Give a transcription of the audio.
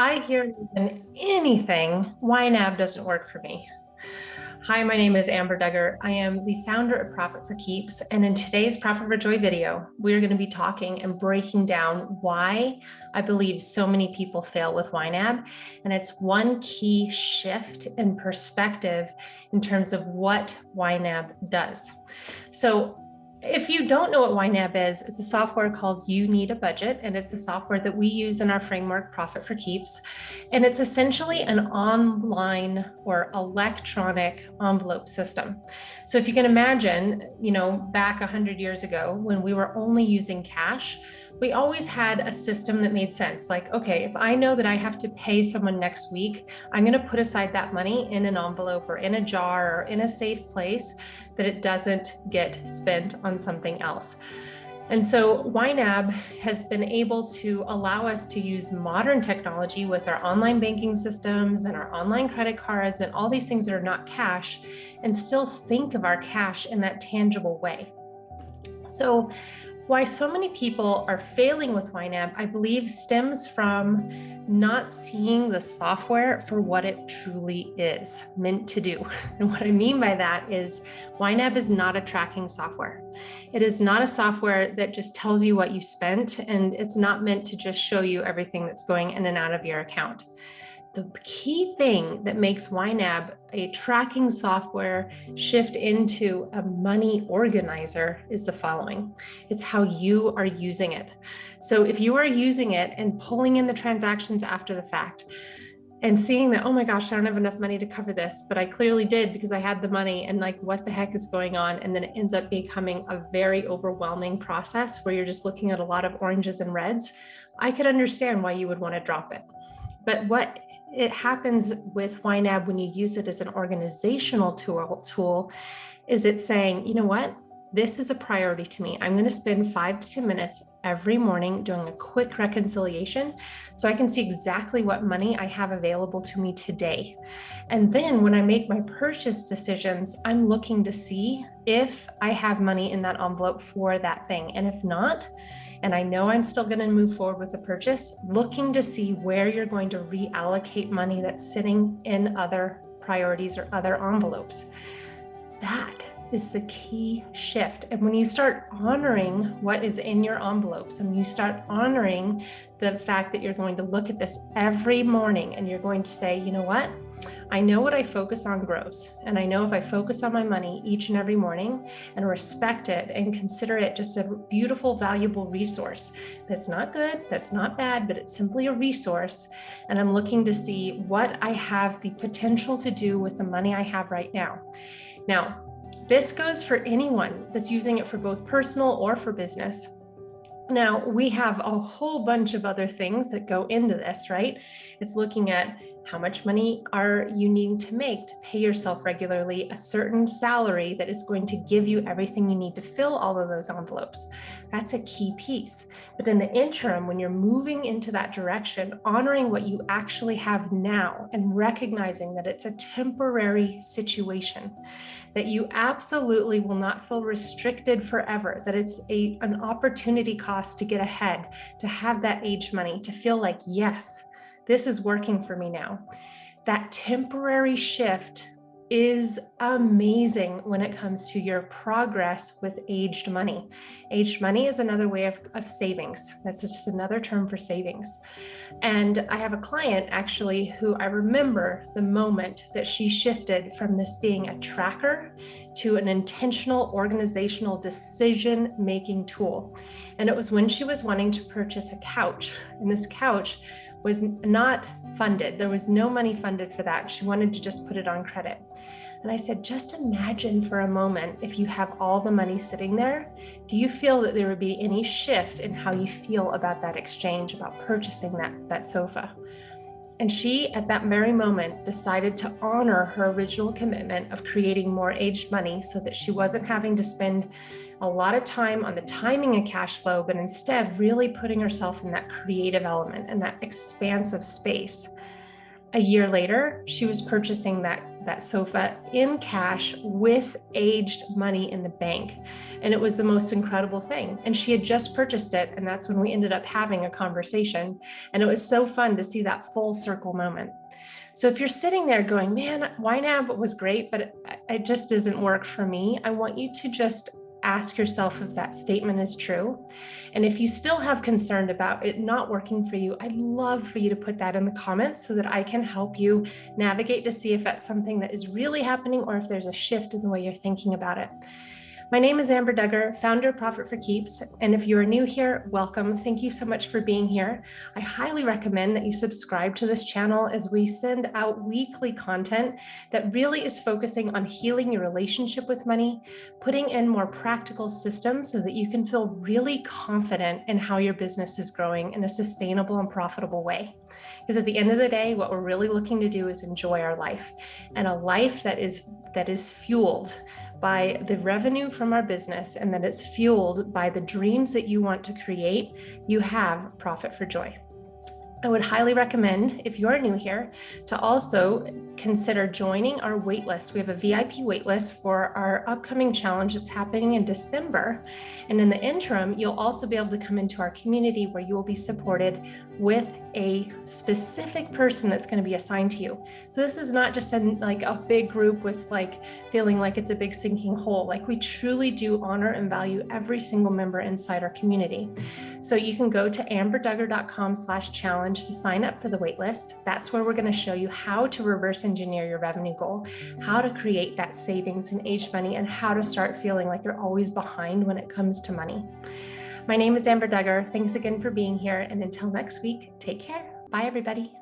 I hear more than anything, YNAB doesn't work for me. Hi, my name is Amber Duggar. I am the founder of Profit for Keeps. And in today's Profit for Joy video, we're going to be talking and breaking down why I believe so many people fail with YNAB. And it's one key shift in perspective in terms of what YNAB does. So if you don't know what YNAB is, it's a software called You Need a Budget, and it's a software that we use in our framework, Profit for Keeps. And it's essentially an online or electronic envelope system. So if you can imagine, back 100 years ago when we were only using cash, we always had a system that made sense. Like, okay, if I know that I have to pay someone next week, I'm going to put aside that money in an envelope or in a jar or in a safe place that it doesn't get spent on something else. And so YNAB has been able to allow us to use modern technology with our online banking systems and our online credit cards and all these things that are not cash, and still think of our cash in that tangible way. So why so many people are failing with YNAB, I believe, stems from not seeing the software for what it truly is meant to do. And what I mean by that is YNAB is not a tracking software. It is not a software that just tells you what you spent, and it's not meant to just show you everything that's going in and out of your account. The key thing that makes YNAB a tracking software shift into a money organizer is the following. It's how you are using it. So if you are using it and pulling in the transactions after the fact and seeing that, oh my gosh, I don't have enough money to cover this, but I clearly did because I had the money, and like, what the heck is going on? And then it ends up becoming a very overwhelming process where you're just looking at a lot of oranges and reds. I could understand why you would want to drop it. But what it happens with YNAB when you use it as an organizational tool is it's saying, you know what, this is a priority to me. I'm going to spend 5 to 10 minutes every morning doing a quick reconciliation so I can see exactly what money I have available to me today. And then when I make my purchase decisions, I'm looking to see if I have money in that envelope for that thing. And if not, and I know I'm still going to move forward with the purchase, looking to see where you're going to reallocate money that's sitting in other priorities or other envelopes. That is the key shift. And when you start honoring what is in your envelopes, and you start honoring the fact that you're going to look at this every morning and you're going to say, you know what? I know what I focus on grows. And I know if I focus on my money each and every morning and respect it and consider it just a beautiful, valuable resource that's not good, that's not bad, but it's simply a resource. And I'm looking to see what I have the potential to do with the money I have right now. Now, this goes for anyone that's using it for both personal or for business. Now, we have a whole bunch of other things that go into this, right? It's looking at how much money are you needing to make to pay yourself regularly, a certain salary that is going to give you everything you need to fill all of those envelopes. That's a key piece. But in the interim, when you're moving into that direction, honoring what you actually have now and recognizing that it's a temporary situation, that you absolutely will not feel restricted forever, that it's an opportunity cost to get ahead, to have that age money, to feel like, yes, this is working for me now. That temporary shift is amazing when it comes to your progress with aged money. Aged money is another way of savings. That's just another term for savings. And I have a client actually who I remember the moment that she shifted from this being a tracker to an intentional organizational decision-making tool. And it was when she was wanting to purchase a couch. And this couch was not funded. There was no money funded for that. She wanted to just put it on credit. And I said, just imagine for a moment, if you have all the money sitting there, do you feel that there would be any shift in how you feel about that exchange, about purchasing that sofa? And she, at that very moment, decided to honor her original commitment of creating more aged money so that she wasn't having to spend a lot of time on the timing of cash flow, but instead really putting herself in that creative element and that expansive space. A year later, she was purchasing that that sofa in cash with aged money in the bank. And it was the most incredible thing. And she had just purchased it. And that's when we ended up having a conversation. And it was so fun to see that full circle moment. So if you're sitting there going, man, YNAB was great, but it just doesn't work for me, I want you to just ask yourself if that statement is true. And if you still have concern about it not working for you, I'd love for you to put that in the comments so that I can help you navigate to see if that's something that is really happening or if there's a shift in the way you're thinking about it. My name is Amber Duggar, founder of Profit for Keeps. And if you are new here, welcome. Thank you so much for being here. I highly recommend that you subscribe to this channel as we send out weekly content that really is focusing on healing your relationship with money, putting in more practical systems so that you can feel really confident in how your business is growing in a sustainable and profitable way. Because at the end of the day, what we're really looking to do is enjoy our life, and a life that is fueled by the revenue from our business, and that it's fueled by the dreams that you want to create. You have profit for joy. I would highly recommend, if you're new here, to also consider joining our waitlist. We have a VIP waitlist for our upcoming challenge that's happening in December. And in the interim, you'll also be able to come into our community where you will be supported with a specific person that's going to be assigned to you. So this is not just a big group with feeling like it's a big sinking hole. Like, we truly do honor and value every single member inside our community. So you can go to amberduggar.com/challenge to sign up for the waitlist. That's where we're going to show you how to reverse engineer your revenue goal, how to create that savings in aged money, and how to start feeling like you're always behind when it comes to money. My name is Amber Duggar. Thanks again for being here. And until next week, take care. Bye, everybody.